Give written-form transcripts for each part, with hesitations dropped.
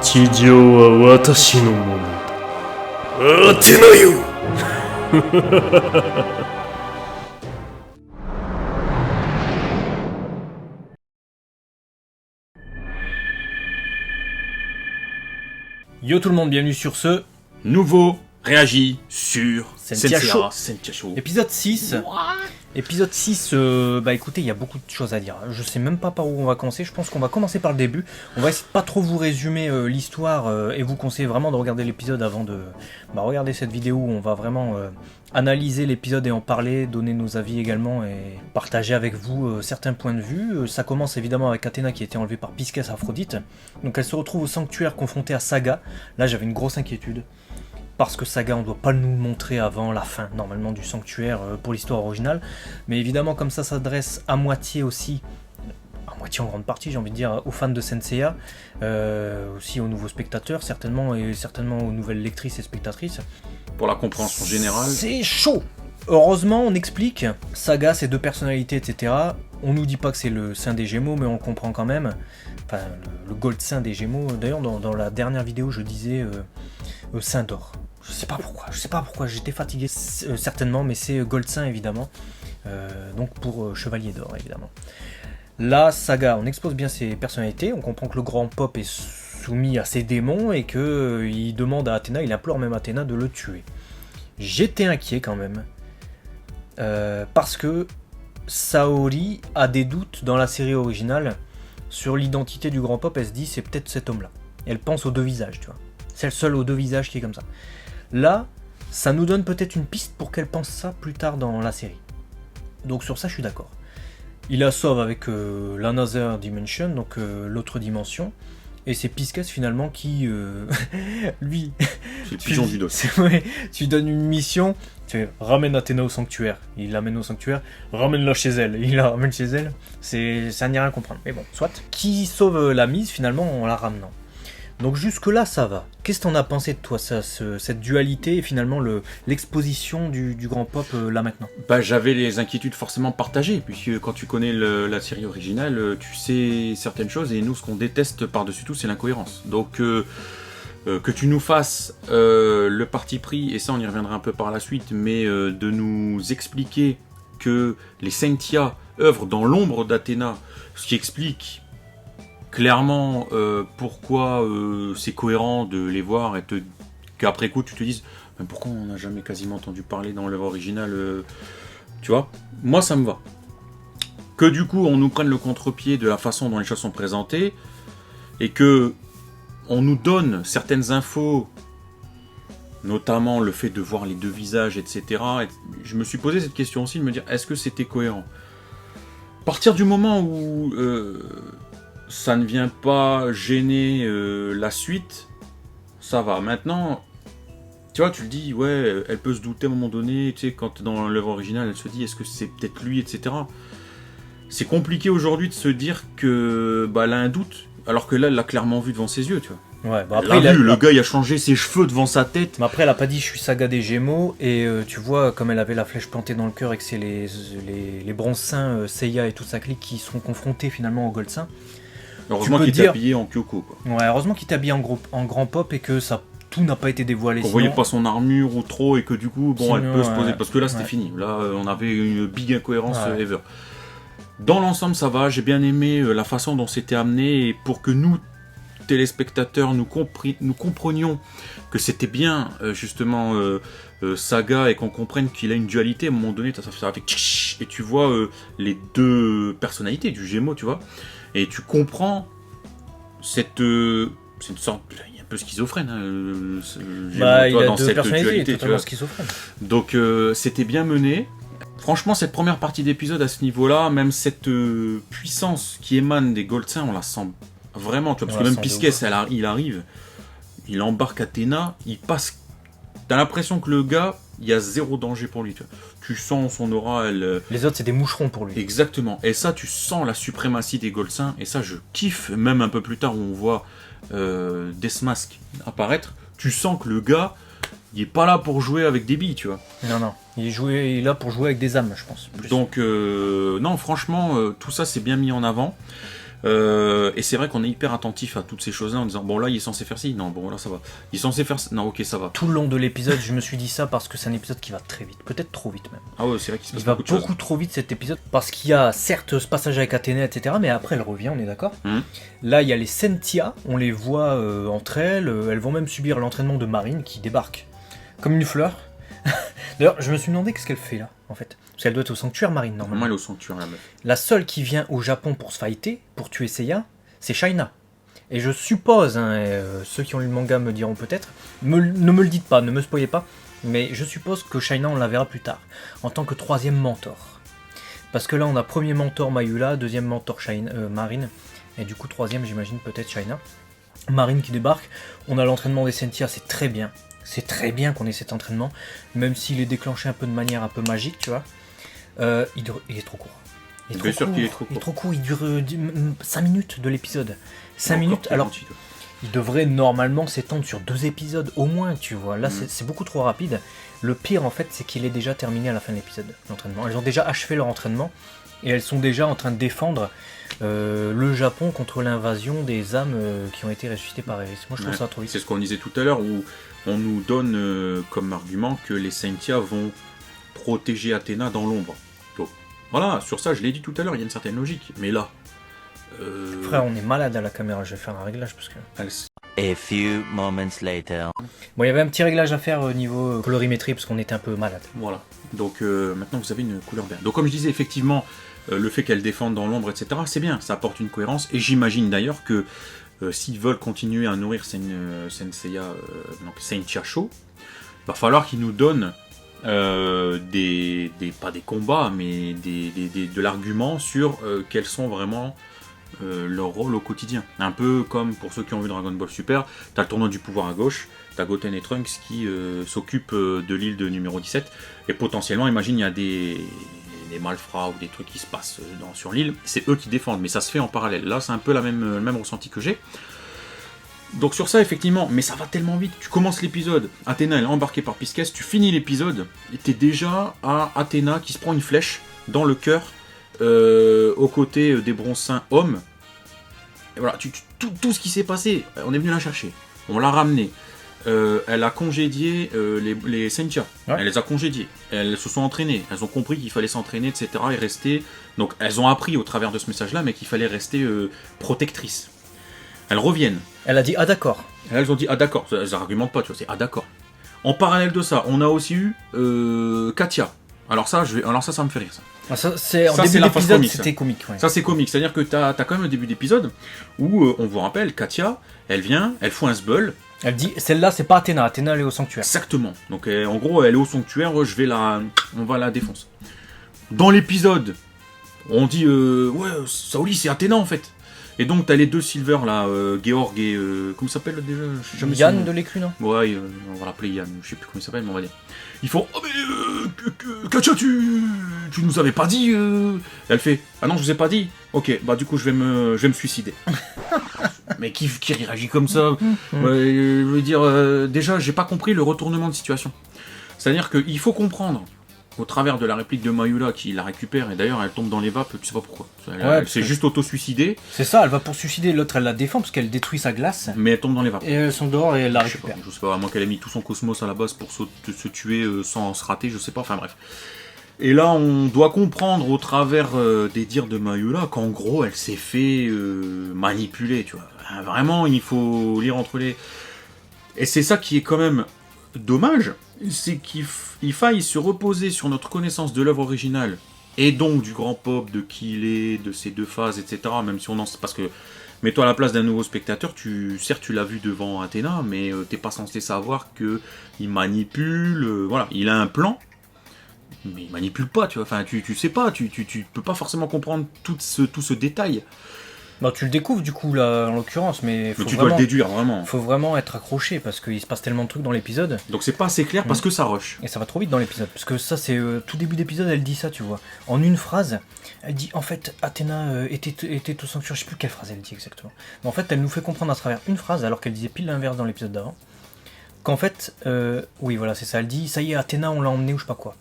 地上は私のものだ。アテナよYo tout le monde, bienvenue sur ce nouveau réagit sur Sentia Show. Sentia Show. Épisode 6. Épisode 6, bah écoutez, il y a beaucoup de choses à dire. Je sais même pas par où on va commencer. Je pense qu'on va commencer par le début. On va essayer de pas trop vous résumer l'histoire et vous conseiller vraiment de regarder l'épisode avant de regarder cette vidéo où on va vraiment analyser l'épisode et en parler, donner nos avis également et partager avec vous certains points de vue. Ça commence évidemment avec Athéna qui a été enlevée par Pisces Aphrodite. Donc elle se retrouve au sanctuaire confrontée à Saga. Là j'avais une grosse inquiétude. Parce que Saga, on ne doit pas nous le montrer avant la fin, normalement, du sanctuaire pour l'histoire originale. Mais évidemment, comme ça s'adresse à moitié aussi, à moitié en grande partie, j'ai envie de dire, aux fans de Senseiya, aussi aux nouveaux spectateurs, certainement, et certainement aux nouvelles lectrices et spectatrices. Pour la compréhension générale. C'est chaud. Heureusement, on explique, Saga, ses deux personnalités, etc. On nous dit pas que c'est le saint des Gémeaux, mais on le comprend quand même. Enfin, le gold saint des Gémeaux. D'ailleurs, dans la dernière vidéo, je disais saint d'or. Je sais pas pourquoi, j'étais fatigué certainement, mais c'est Gold Saint évidemment, donc pour Chevalier d'Or évidemment. Là, Saga, on expose bien ses personnalités, on comprend que le grand Pop est soumis à ses démons et qu'il demande à Athéna, il implore même Athéna de le tuer. J'étais inquiet quand même, parce que Saori a des doutes dans la série originale sur l'identité du grand Pop, elle se dit c'est peut-être cet homme-là. Elle pense aux deux visages, tu vois. C'est le seul aux deux visages qui est comme ça. Là, ça nous donne peut-être une piste pour qu'elle pense ça plus tard dans la série. Donc sur ça, je suis d'accord. Il la sauve avec l'Another Dimension, donc l'autre dimension. Et c'est Pisces finalement qui, lui... C'est le pigeon du dos. Ouais, tu donnes une mission, tu fais, ramène Athéna au sanctuaire. Il l'amène au sanctuaire, ramène-la chez elle. Il la ramène chez elle. Ça n'y a rien à comprendre. Mais bon, soit. Qui sauve la mise finalement en la ramenant. Donc jusque-là, ça va. Qu'est-ce que t'en as pensé de toi, cette dualité et finalement l'exposition du grand Pop là maintenant? Bah, j'avais les inquiétudes forcément partagées, puisque quand tu connais la série originale, tu sais certaines choses, et nous, ce qu'on déteste par-dessus tout, c'est l'incohérence. Donc, que tu nous fasses le parti pris, et ça on y reviendra un peu par la suite, mais de nous expliquer que les Sentia œuvrent dans l'ombre d'Athéna, ce qui explique clairement pourquoi c'est cohérent de les voir et qu'après coup tu te dises mais pourquoi on n'a jamais quasiment entendu parler dans l'œuvre originale, tu vois, moi ça me va. Que du coup on nous prenne le contre-pied de la façon dont les choses sont présentées et que on nous donne certaines infos, notamment le fait de voir les deux visages, etc. Et je me suis posé cette question aussi de me dire est-ce que c'était cohérent à partir du moment où ça ne vient pas gêner la suite, ça va. Maintenant, tu vois, tu le dis, ouais, elle peut se douter à un moment donné, tu sais, quand dans l'œuvre originale, elle se dit, est-ce que c'est peut-être lui, etc. C'est compliqué aujourd'hui de se dire que, bah, elle a un doute, alors que là, elle l'a clairement vu devant ses yeux, tu vois. Ouais, bah après, le gars, il a changé ses cheveux devant sa tête. Mais après, elle a pas dit, je suis Saga des Gémeaux, et tu vois, comme elle avait la flèche plantée dans le cœur et que c'est les bronzes saints, Seiya et toute sa clique qui seront confrontés finalement au Gold Saint. Heureusement qu'il était habillé en Kyoko, quoi. Ouais, heureusement qu'il était habillé en grand Pop et que ça, tout n'a pas été dévoilé. On voyait pas son armure ou trop et que du coup, bon, elle peut se poser. Parce que là, c'était fini. Là, on avait une big incohérence ever. Dans l'ensemble, ça va. J'ai bien aimé la façon dont c'était amené et pour que nous, téléspectateurs, nous comprenions que c'était bien, justement, Saga et qu'on comprenne qu'il a une dualité. À un moment donné, ça fait tch, et tu vois les deux personnalités du Gémeaux, tu vois. Et tu comprends c'est une sorte, il est un peu schizophrène, il a dans deux cette personnalités, dualité, totalement schizophrène. Donc c'était bien mené. Franchement, cette première partie d'épisode à ce niveau-là, même cette puissance qui émane des Gold Saints, on la sent vraiment, tu vois, parce que même Pisces, il arrive, il embarque Athéna, il passe. T'as l'impression que le gars, il y a zéro danger pour lui. Tu sens son aura. Les autres, c'est des moucherons pour lui. Exactement. Et ça, tu sens la suprématie des Gold Saints. Et ça, je kiffe. Même un peu plus tard, où on voit Deathmask apparaître. Tu sens que le gars, il est pas là pour jouer avec des billes, tu vois. Non. Il est là pour jouer avec des âmes, je pense. Plus. Donc, non, franchement, tout ça, c'est bien mis en avant. Et c'est vrai qu'on est hyper attentif à toutes ces choses-là en disant bon là il est censé faire ci, non bon là ça va. Il est censé faire non ok ça va. Tout le long de l'épisode, je me suis dit ça parce que c'est un épisode qui va très vite, peut-être trop vite même. Ah ouais c'est vrai qu'il se passe Il va beaucoup de choses. beaucoup trop vite cet épisode parce qu'il y a certes ce passage avec Athéna, etc. Mais après elle revient, on est d'accord. Là il y a les Sentia, on les voit entre elles, elles vont même subir l'entraînement de Marine qui débarque comme une fleur. D'ailleurs je me suis demandé qu'est-ce qu'elle fait là en fait. Parce qu'elle doit être au sanctuaire Marine normalement. Normalement elle est au sanctuaire la meuf. La seule qui vient au Japon pour se fighter, pour tuer Seiya, c'est Shaina. Et je suppose, ceux qui ont lu le manga me diront peut-être, ne me le dites pas, ne me spoilez pas, mais je suppose que Shaina on la verra plus tard, en tant que troisième mentor. Parce que là on a premier mentor Mayula, deuxième mentor Marine, et du coup troisième j'imagine peut-être Shaina. Marine qui débarque, on a l'entraînement des Sentia, c'est très bien. C'est très bien qu'on ait cet entraînement, même s'il est déclenché un peu de manière un peu magique, tu vois. Il est trop court. Bien sûr qu'il est trop court. Il est trop court, il dure 5 minutes de l'épisode. 5 minutes, alors il devrait normalement s'étendre sur 2 épisodes au moins, tu vois. Là, c'est beaucoup trop rapide. Le pire, en fait, c'est qu'il est déjà terminé à la fin de l'épisode, l'entraînement. Elles ont déjà achevé leur entraînement et elles sont déjà en train de défendre le Japon contre l'invasion des âmes qui ont été ressuscitées par Eris. Moi, je trouve ça trop vite. C'est ce qu'on disait tout à l'heure, où on nous donne comme argument que les Sentia vont protéger Athéna dans l'ombre. Donc, voilà, sur ça, je l'ai dit tout à l'heure, il y a une certaine logique. Mais là... Frère, on est malade à la caméra, je vais faire un réglage parce que... A few moments later. Bon, il y avait un petit réglage à faire au niveau colorimétrie parce qu'on était un peu malade. Voilà. Donc maintenant vous avez une couleur verte. Donc comme je disais, effectivement, le fait qu'elle défende dans l'ombre, etc., c'est bien, ça apporte une cohérence. Et j'imagine d'ailleurs que s'ils veulent continuer à nourrir Senseiya, donc Sentia Show, il va falloir qu'ils nous donnent pas des combats, mais de l'argument sur quels sont vraiment leur rôle au quotidien. Un peu comme pour ceux qui ont vu Dragon Ball Super, t'as le tournoi du pouvoir à gauche, t'as Goten et Trunks qui s'occupent de l'île de numéro 17, et potentiellement, imagine, il y a des malfrats ou des trucs qui se passent sur l'île, c'est eux qui défendent, mais ça se fait en parallèle. Là, c'est un peu le même ressenti que j'ai. Donc sur ça, effectivement, mais ça va tellement vite. Tu commences l'épisode, Athéna elle est embarquée par Pisces, tu finis l'épisode, et t'es déjà à Athéna qui se prend une flèche dans le cœur, aux côtés des Bronzins hommes. Et voilà, tout ce qui s'est passé, on est venu la chercher, on l'a ramenée. Elle a congédié les Sentia, ouais. Elle les a congédiés, elles se sont entraînées, elles ont compris qu'il fallait s'entraîner, etc. et rester. Donc elles ont appris au travers de ce message-là, mais qu'il fallait rester protectrices. Elles reviennent. Elle a dit ah d'accord. Elles ont dit ah d'accord, elles argumentent pas, tu vois, c'est ah d'accord. En parallèle de ça, on a aussi eu Katia. Alors ça me fait rire ça. En début d'épisode, c'était comique. Ouais. Ça c'est comique, c'est-à-dire que t'as quand même le début d'épisode où on vous rappelle, Katia, elle vient, elle fout un sbeul. Elle dit celle-là c'est pas Athéna, Athéna elle est au sanctuaire. Exactement. Donc en gros elle est au sanctuaire, on va la défoncer. Dans l'épisode, on dit ouais Saoli c'est Athéna en fait. Et donc t'as les deux Silver là, Georg et comment ça s'appelle déjà Yann de l'écru non. Ouais, on va l'appeler Yann, je sais plus comment il s'appelle mais on va dire. Ils font oh mais Katia tu nous avais pas dit Elle fait ah non je vous ai pas dit. Ok bah du coup je vais me suicider. Mais qui réagit comme ça je veux dire déjà j'ai pas compris le retournement de situation. C'est-à-dire qu'il faut comprendre au travers de la réplique de Mayula qui la récupère, et d'ailleurs elle tombe dans les vapes, tu sais pas pourquoi. Elle s'est juste auto-suicidée. C'est ça, elle va pour suicider, l'autre elle la défend parce qu'elle détruit sa glace. Mais elle tombe dans les vapes. Et elles sont dehors et elle la récupère. Je sais pas, à moins qu'elle ait mis tout son cosmos à la base pour se tuer sans se rater, je sais pas, enfin bref. Et là on doit comprendre au travers des dires de Mayula qu'en gros elle s'est fait manipuler, tu vois. Vraiment, il faut lire entre les... Et c'est ça qui est quand même dommage, c'est qu'il faille se reposer sur notre connaissance de l'œuvre originale, et donc du grand pop, de qui il est, de ses deux phases, etc. Même si on en sait, parce que, mets-toi à la place d'un nouveau spectateur, certes tu l'as vu devant Athéna, mais t'es pas censé savoir qu'il manipule, voilà, il a un plan, mais il manipule pas, tu vois, enfin tu sais pas, tu peux pas forcément comprendre tout ce détail. Non, tu le découvres du coup là en l'occurrence, mais tu dois le déduire vraiment. Faut vraiment être accroché parce qu'il se passe tellement de trucs dans l'épisode. Donc c'est pas assez clair parce que ça rush. Et ça va trop vite dans l'épisode, parce que ça c'est tout début d'épisode, elle dit ça, tu vois. En une phrase, elle dit en fait Athéna était au sanctuaire, je sais plus quelle phrase elle dit exactement. Mais en fait elle nous fait comprendre à travers une phrase, alors qu'elle disait pile l'inverse dans l'épisode d'avant, qu'en fait, oui voilà c'est ça, elle dit ça y est Athéna on l'a emmené ou je sais pas quoi.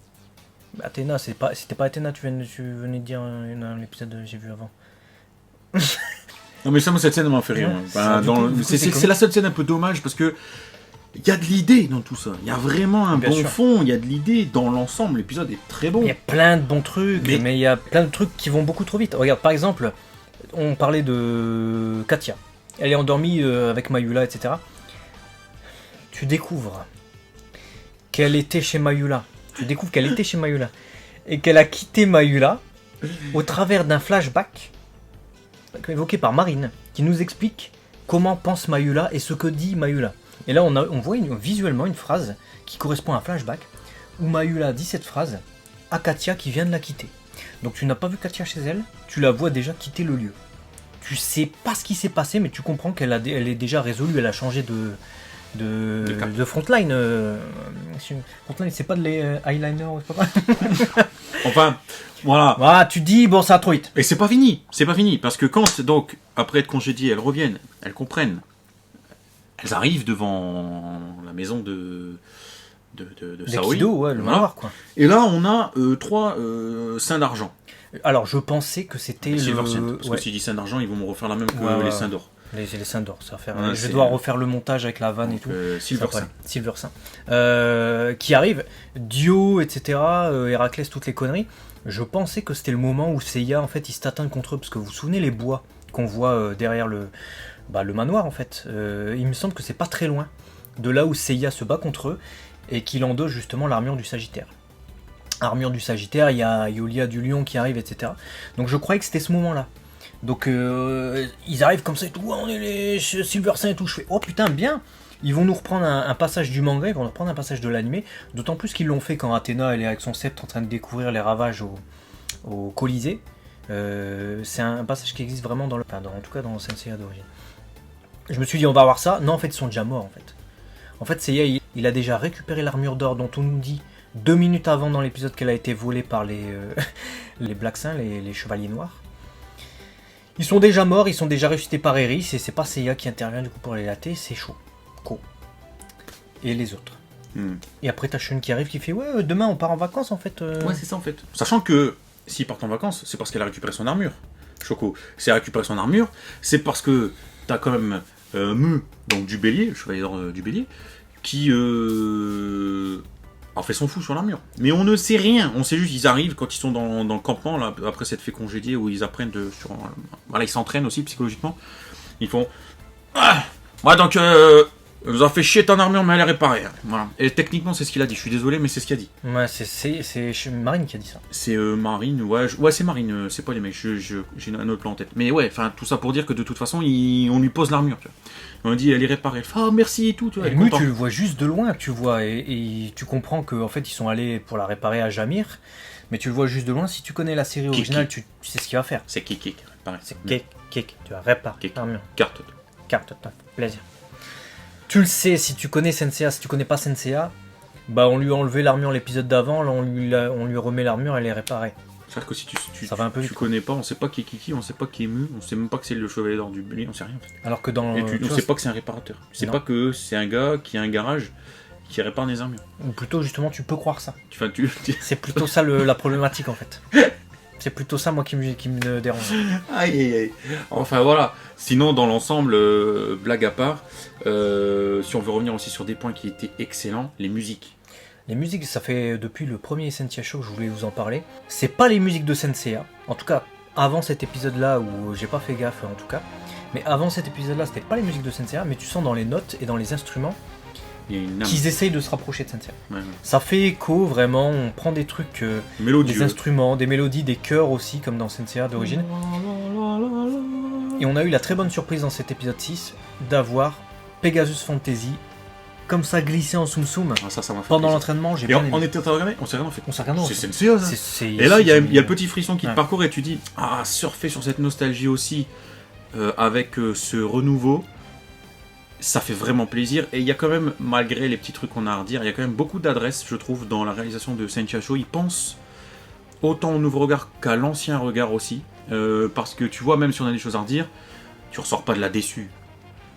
Athéna c'était pas Athéna, tu venais de dire dans l'épisode que j'ai vu avant. Non mais ça, moi, cette scène m'a fait rire. Ouais, Enfin, du dans coup, le- du coup, c'est c'est c'est la seule scène un peu dommage parce que il y a de l'idée dans tout ça. Il y a vraiment un Bien bon sûr. fond, il y a de l'idée dans l'ensemble. L'épisode est très bon. Il y a plein de bons trucs, Mais- mais il y a plein de trucs qui vont beaucoup trop vite. Regarde, par exemple, on parlait de Katia. Elle est endormie avec Mayula, etc. Tu découvres qu'elle était chez Mayula. Tu découvres qu'elle était chez Mayula. Et qu'elle a quitté Mayula au travers d'un flashback évoqué par Marine, qui nous explique comment pense Mayula et ce que dit Mayula. Et là, on voit visuellement une phrase qui correspond à un flashback où Mayula dit cette phrase à Katia qui vient de la quitter. Donc tu n'as pas vu Katia chez elle, tu la vois déjà quitter le lieu. Tu sais pas ce qui s'est passé, mais tu comprends qu'elle elle est déjà résolue, elle a changé de frontline. Frontline, c'est pas de eyeliner, c'est pas Enfin, voilà. Ah, tu dis, bon, ça a trop vite. Et c'est pas fini, parce que quand, donc, après être congédiées, elles reviennent, elles comprennent, elles arrivent devant la maison de Saori. Kido, ouais, le Voilà. manoir, quoi. Et là, on a 3 seins d'argent. Alors, je pensais que c'était Silver Saint, parce ouais, que si je dis seins d'argent, ils vont me refaire la même que Ouais, les ouais. seins d'or. les seins d'or, ça va faire. Ouais, je c'est- vais devoir refaire le montage avec la vanne et tout. Silver Ça va Saint. aller. Silver Saint. Qui arrive, Dio, etc., Héraclès, toutes les conneries. Je pensais que c'était le moment où Seiya, en fait, il se tâtonne contre eux, parce que vous vous souvenez les bois qu'on voit derrière le manoir, en fait. Il me semble que c'est pas très loin de là où Seiya se bat contre eux, et qu'il endosse justement l'armure du Sagittaire. Armure du Sagittaire, il y a Yolia du Lion qui arrive, etc. Donc je croyais que c'était ce moment-là. Donc ils arrivent comme ça et tout, ouais, on est les Silver Saint et tout. Je fais, oh putain, bien. Ils vont nous reprendre un passage du manga, ils vont nous reprendre un passage de l'animé. D'autant plus qu'ils l'ont fait quand Athéna elle est avec son sceptre en train de découvrir les ravages au Colisée. C'est un passage qui existe vraiment en tout cas dans Senseiya d'origine. Je me suis dit, on va voir ça. Non, en fait, ils sont déjà morts en fait. En fait, Seiya il a déjà récupéré l'armure d'or dont on nous dit 2 minutes avant dans l'épisode qu'elle a été volée par les Black Saints, les Chevaliers Noirs. Ils sont déjà morts, ils sont déjà ressuscités par Eris, et c'est pas Seiya qui intervient du coup pour les latter, c'est Ko. Et les autres. Et après t'as Shun qui arrive qui fait, ouais, demain on part en vacances en fait. Ouais, c'est ça en fait. Sachant que s'ils partent en vacances, c'est parce qu'elle a récupéré son armure. Shoko, c'est récupéré son armure, c'est parce que t'as quand même Mu, donc du bélier, le chevalier d'or du bélier, qui a fait son fou sur l'armure. Mais on ne sait rien, on sait juste qu'ils arrivent quand ils sont dans le campement, là, après s'être fait congédier, où ils apprennent voilà, ils s'entraînent aussi psychologiquement. Ils font... Ah ouais, donc, vous a fait chier ton armure, mais elle est réparée. Voilà. Et techniquement, c'est ce qu'il a dit, je suis désolé, mais c'est ce qu'il a dit. Ouais, c'est Marine qui a dit ça. C'est Marine, ouais c'est Marine, c'est pas les mecs, j'ai un autre plan en tête. Mais ouais, enfin tout ça pour dire que de toute façon, on lui pose l'armure, tu vois. On dit elle est réparée, elle fait oh merci et tout, tu vois. Et Mu, tu le vois juste de loin, tu vois, et tu comprends qu'en fait ils sont allés pour la réparer à Jamir, mais tu le vois juste de loin. Si tu connais la série originale, tu sais ce qu'il va faire. C'est Kiki, pareil. C'est kick, tu vas réparer l'armure. Carte. Carte, plaisir. Tu le sais, si tu connais Senseiya, si tu connais pas Senseiya, bah on lui a enlevé l'armure l'épisode d'avant, là on lui remet l'armure, elle est réparée. C'est-à-dire que si Ça va un peu tu vite, connais pas, on sait pas qui est Kiki, on sait pas qui est Mu, on sait même pas que c'est le chevalier d'or du bélier, on sait rien en fait. Alors que dans... Et tu on vois, sait pas que c'est un réparateur. C'est Non. pas que c'est un gars qui a un garage qui répare des armures. Ou plutôt justement tu peux croire ça. Enfin, C'est plutôt ça la problématique en fait. C'est plutôt ça moi qui me dérange. Aïe aïe aïe. Enfin voilà. Sinon dans l'ensemble, blague à part, si on veut revenir aussi sur des points qui étaient excellents, les musiques. Les musiques, ça fait depuis le premier Senseiya Show que je voulais vous en parler. C'est pas les musiques de Senseiya. En tout cas, avant cet épisode-là, où j'ai pas fait gaffe en tout cas. Mais avant cet épisode-là, c'était pas les musiques de Senseiya, mais tu sens dans les notes et dans les instruments Il y a une âme. qu'ils essayent de se rapprocher de Senseiya. Ouais, ouais. Ça fait écho, vraiment, on prend des trucs, des Mélodieux. instruments, des mélodies, des chœurs aussi, comme dans Senseiya d'origine. Et on a eu la très bonne surprise dans cet épisode 6 d'avoir Pegasus Fantasy comme ça glissé en Tsum Tsum. Ah, ça m'a fait Pendant plaisir. l'entraînement, j'ai Et bien on aimé. était en train de regarder, on s'est regardé, on fait. On s'est regardé, C'est Senseiya, ça. Et là, il y a le petit frisson qui te Ouais. parcourt et tu dis, ah, surfer sur cette nostalgie aussi, avec ce renouveau, ça fait vraiment plaisir. Et il y a quand même, malgré les petits trucs qu'on a à redire, il y a quand même beaucoup d'adresses, je trouve, dans la réalisation de Senseiya Show. Ils pensent autant au nouveau regard qu'à l'ancien regard aussi. Parce que tu vois, même si on a des choses à redire, tu ressors pas de là déçu.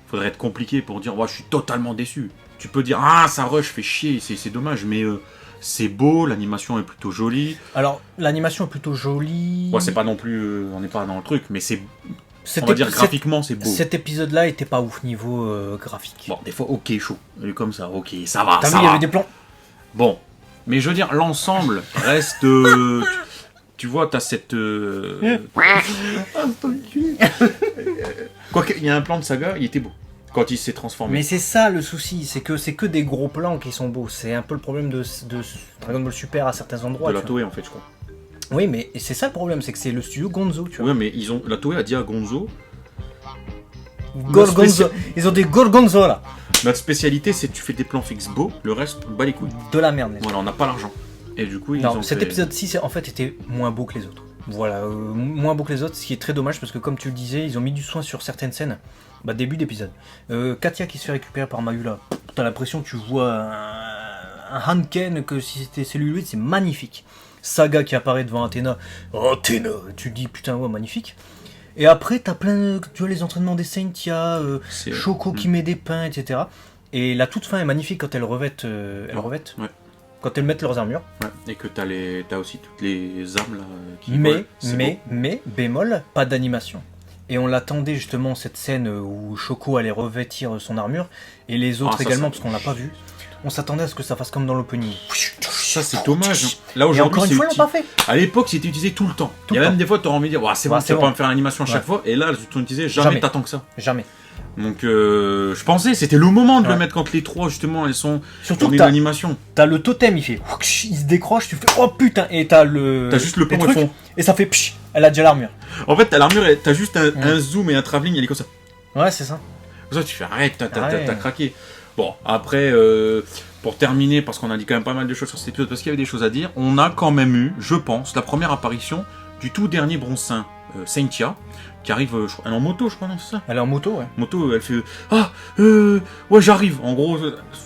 Faudrait être compliqué pour dire, ouais, je suis totalement déçu. Tu peux dire, ah, ça rush, fait chier, c'est dommage, mais c'est beau, l'animation est plutôt jolie. Alors, l'animation est plutôt jolie. Ouais, c'est pas non plus, on n'est pas dans le truc, mais c'est on va dire graphiquement, c'est beau. Cet épisode-là était pas ouf niveau graphique. Bon, des fois, ok, chaud. Comme ça, ok, ça va, T'as ça vu, il y va. avait des plans. Bon, mais je veux dire, l'ensemble reste... tu vois, t'as cette... Quoique, il y a un plan de Saga, il était beau. Quand il s'est transformé. Mais c'est ça le souci, c'est que des gros plans qui sont beaux. C'est un peu le problème de Dragon Ball Super à certains endroits. De la tu vois. Toei, en fait, je crois. Oui, mais c'est ça le problème, c'est que c'est le studio Gonzo, tu vois. Ouais, mais la Toei a dit à Gonzo, Gorgonzo. Ils ont des Gorgonzola. notre spécialité, c'est que tu fais des plans fixes beaux, le reste, bat les couilles. De la merde. Voilà, on n'a pas l'argent. Et du coup, ils Non, ont cet fait... épisode-ci, en fait, était moins beau que les autres. Voilà, moins beau que les autres, ce qui est très dommage parce que, comme tu le disais, ils ont mis du soin sur certaines scènes. Bah, début d'épisode. Katia qui se fait récupérer par Mayula. T'as l'impression que tu vois un Hanken, que si c'était celluloïde, c'est magnifique. Saga qui apparaît devant Athéna. Athéna, tu te dis putain, ouais, magnifique. Et après, t'as plein de. Tu vois, les entraînements des Saints, il y a Choco qui met des pains, etc. Et la toute fin est magnifique quand elles revêtent. Ouais. Quand elles mettent leurs armures. Ouais. Et que t'as aussi toutes les armes là qui volent. C'est Mais, bémol, pas d'animation. Et on l'attendait justement, cette scène où Choco allait revêtir son armure, et les autres également, parce qu'on l'a pas vu. On s'attendait à ce que ça fasse comme dans l'opening. Ça, c'est dommage. Là, Et aujourd'hui, encore une fois, ils l'ont pas fait. À l'époque, c'était utilisé tout le temps. Tout Il y a le même temps. des fois, tu auras envie de dire, c'est bon, Ouais, tu c'est vas bon. pas me faire l'animation à chaque Ouais. fois. Et là, tu disais, jamais Jamais. t'attends que ça. Jamais. Donc, je pensais, c'était le moment de Ouais. le mettre quand les trois, justement, elles sont Surtout en que une animation. t'as le totem, il fait. Il se décroche, tu fais. Oh putain. Et t'as le. T'as juste le plan les au trucs, fond. Et ça fait. Psh, elle a déjà l'armure. En fait, t'as l'armure, t'as juste un zoom et un travelling, elle est comme ça. Ouais, c'est ça. Comme ça, tu fais, arrête, Ah ouais. t'as craqué. Bon, après, pour terminer, parce qu'on a dit quand même pas mal de choses sur cet épisode, parce qu'il y avait des choses à dire, on a quand même eu, je pense, la première apparition du tout dernier Bronzin, Saintia, qui arrive, je crois, elle est en moto, je crois, non, c'est ça. Elle est en moto, ouais. Moto, elle fait ouais, j'arrive. En gros,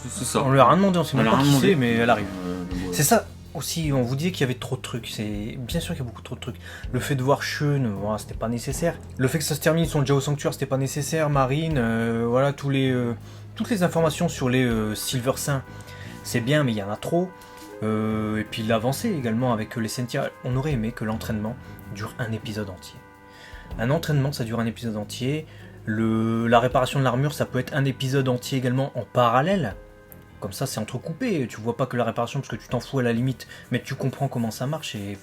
c'est ça. On lui a rien demandé, on sait On même lui a pas rien qui demandé. c'est, mais elle arrive. Donc, C'est ça aussi, on vous disait qu'il y avait trop de trucs. C'est bien sûr qu'il y a beaucoup trop de trucs. Le fait de voir Shun, voilà, c'était pas nécessaire. Le fait que ça se termine, ils sont déjà au sanctuaire, c'était pas nécessaire. Marine, voilà, toutes les informations sur les Silver Saints, c'est bien, mais il y en a trop. Et puis l'avancée également avec les Sentia. On aurait aimé que l'entraînement dure un épisode entier. Un entraînement, ça dure un épisode entier. La réparation de l'armure, ça peut être un épisode entier également en parallèle. Comme ça, c'est entrecoupé. Tu vois pas que la réparation parce que tu t'en fous à la limite, mais tu comprends comment ça marche et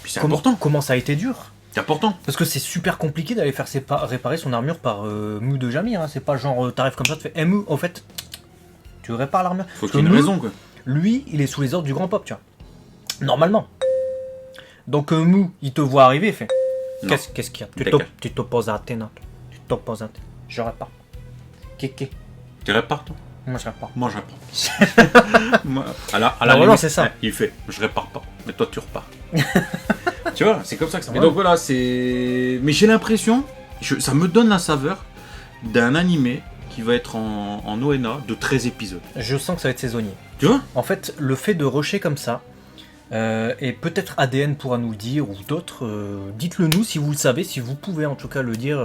Puis c'est important. comment ça a été dur. C'est important. Parce que c'est super compliqué d'aller faire réparer son armure par Mu de Jamir. Hein. C'est pas genre t'arrives comme ça, tu fais Mu, au fait, tu répares l'armure. Faut Parce qu'il y ait que une Mu, raison, quoi. Lui, il est sous les ordres du grand pop, tu vois. Normalement. Donc Mu, il te voit arriver, il fait. Non. Qu'est-ce qu'il y a Impeccable. Tu t'opposes à Athéna. Tu t'opposes à Athéna. Je répare. Kéké. Tu répares, toi? Moi, je répare. Moi, je répare. Moi, à la Non, limite, c'est ça. hein, il fait, je répare pas, mais toi, tu repars. Tu vois, c'est comme ça que ça. Ouais. Et donc voilà, c'est. Mais j'ai l'impression, ça me donne la saveur d'un animé qui va être en ONA de 13 épisodes. Je sens que ça va être saisonnier. Tu vois? En fait, le fait de rusher comme ça, et peut-être ADN pourra nous le dire, ou d'autres, dites-le nous si vous le savez, si vous pouvez en tout cas le dire,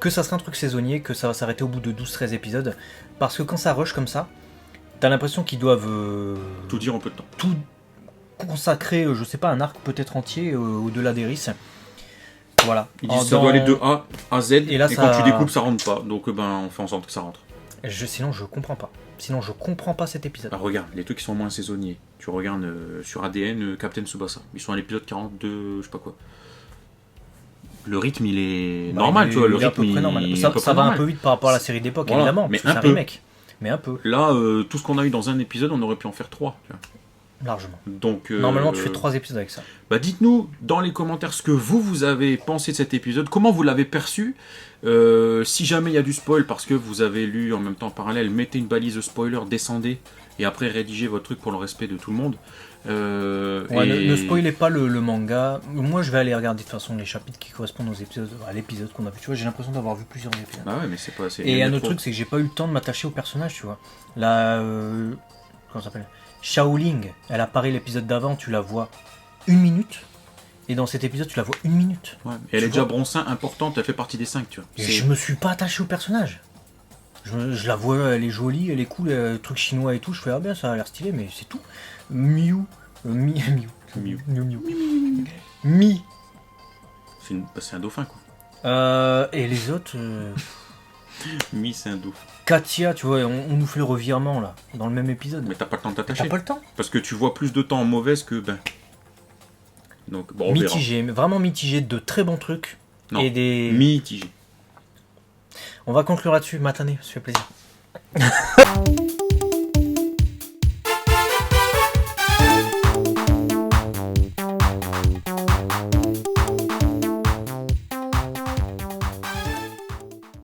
que ça sera un truc saisonnier, que ça va s'arrêter au bout de 12-13 épisodes. Parce que quand ça rush comme ça, t'as l'impression qu'ils doivent Tout dire en peu de temps. tout consacrer, je sais pas, un arc peut-être entier au-delà d'Eris. Voilà. Ils disent ça doit aller de A à Z, Et là, quand ça- tu découpes, ça rentre pas. Donc on fait en sorte que ça rentre. Sinon, je comprends pas. Sinon, je comprends pas cet épisode. Alors regarde, les trucs qui sont moins saisonniers. Tu regardes sur ADN Captain Tsubasa. Ils sont à l'épisode 42, je sais pas quoi. Le rythme, il est Bah, normal, il est- tu vois. Le il est à rythme, peu près normal. il est Ça, à peu ça près va un normal. peu vite par rapport à la série d'époque, Voilà, évidemment, mais parce que un c'est un peu. remake. Mais un peu, Là, tout ce qu'on a eu dans un épisode, on aurait pu en faire 3. Tu vois. largement. Donc, Normalement, tu fais 3 épisodes avec ça. Bah dites-nous dans les commentaires ce que vous avez pensé de cet épisode, comment vous l'avez perçu. Si jamais il y a du spoil parce que vous avez lu en même temps en parallèle, mettez une balise spoiler, descendez et après rédigez votre truc pour le respect de tout le monde. Ouais, ne spoilez pas le manga. Moi, je vais aller regarder de toute façon les chapitres qui correspondent aux épisodes, à l'épisode qu'on a vu. Tu vois, j'ai l'impression d'avoir vu plusieurs épisodes. Bah ouais, mais c'est pas assez. Et un autre truc, c'est que j'ai pas eu le temps de m'attacher au personnage, tu vois. La. Comment ça s'appelle Shaoling, elle apparaît l'épisode d'avant, tu la vois 1 minute. Et dans cet épisode, tu la vois 1 minute. Ouais, et elle Tu est déjà vois. bronzin importante, elle fait partie des 5, tu vois. Et je me suis pas attaché au personnage. Je la vois, elle est jolie, elle est cool, truc chinois et tout. Je fais, ah bien, ça a l'air stylé, mais c'est tout. Miu. Mi. Miu. Miu. Mi. C'est un dauphin, quoi. Et les autres, Mi, c'est un doux. Katia, tu vois, on nous fait le revirement là, dans le même épisode. Mais t'as pas le temps de T'as t'attacher. pas le temps. Parce que tu vois plus de temps en mauvaise que ben. Donc bon, on verra. Mitigé, mais vraiment mitigé, de très bons trucs. Non. Et des. Mitigé. On va conclure là-dessus, Matané, ça fait plaisir.